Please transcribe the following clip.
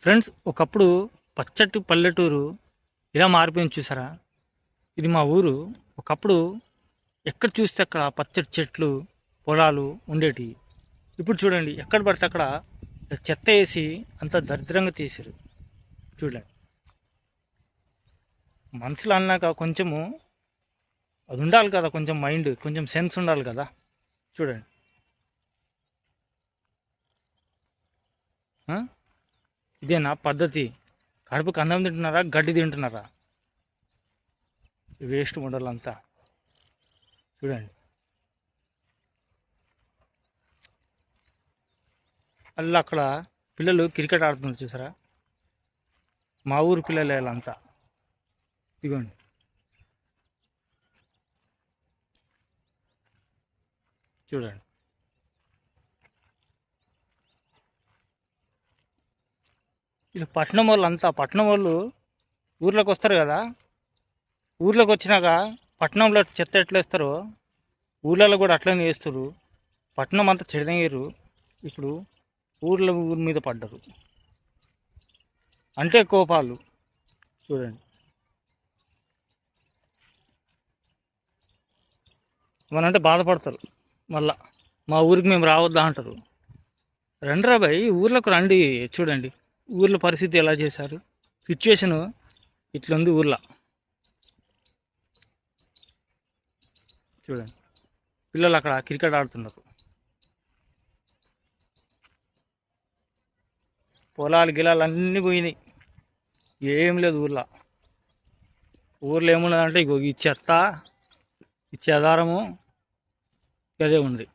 Friends, ఒకప్పుడు పచ్చటి పల్లెటూరు ఇలా మారిపోయింది చూసారా. ఇది మా ఊరు. ఒకప్పుడు ఎక్కడ చూస్తే అక్కడ పచ్చటి చెట్లు, పొలాలు ఉండేటివి. ఇప్పుడు చూడండి, ఎక్కడ పడితే అక్కడ చెత్త వేసి అంత దరిద్రంగా తీసారు. చూడండి, మనుషులు అన్నాక కొంచెము అది ఉండాలి కదా, కొంచెం మైండ్, కొంచెం సెన్స్ ఉండాలి కదా. చూడండి, ఇదేనా పద్ధతి? కడుపుకి అన్నం తింటున్నారా, గడ్డి తింటున్నారా? వేస్ట్ మోడల్ అంతా. చూడండి, అలా అక్కడ పిల్లలు క్రికెట్ ఆడుతున్నారు చూసారా. మా ఊరు పిల్లలు వీళ్ళంతా. ఇదిగోండి, చూడండి. వీళ్ళు పట్నం వాళ్ళు అంతా. పట్నం వాళ్ళు ఊర్లోకి వస్తారు కదా. ఊర్లోకి వచ్చినాక పట్నంలో చెత్త ఎట్లా వేస్తారో ఊళ్ళలో కూడా అట్లనే వేస్తారు. పట్నం అంతా చెడదయ్యారు. ఇప్పుడు ఊర్ల ఊరి మీద పడ్డరు అంటే కోపాలు. చూడండి, మనంటే బాధపడతారు. మళ్ళా మా ఊరికి మేము రావద్దా అంటారు. రండిరా బాయ్, ఊర్లోకి రండి. చూడండి ఊర్లో పరిస్థితి ఎలా చేశారు. సిచ్యువేషను ఇట్లుంది ఊర్లో. చూడండి, పిల్లలు అక్కడ క్రికెట్ ఆడుతున్నారు. పొలాలు గిలాలు అన్నీ పోయినాయి. ఏం లేదు ఊర్లో. ఊర్లో ఏమున్నదంటే ఇగో ఈ చెత్త, ఈ చెదారము, అదే ఉంది.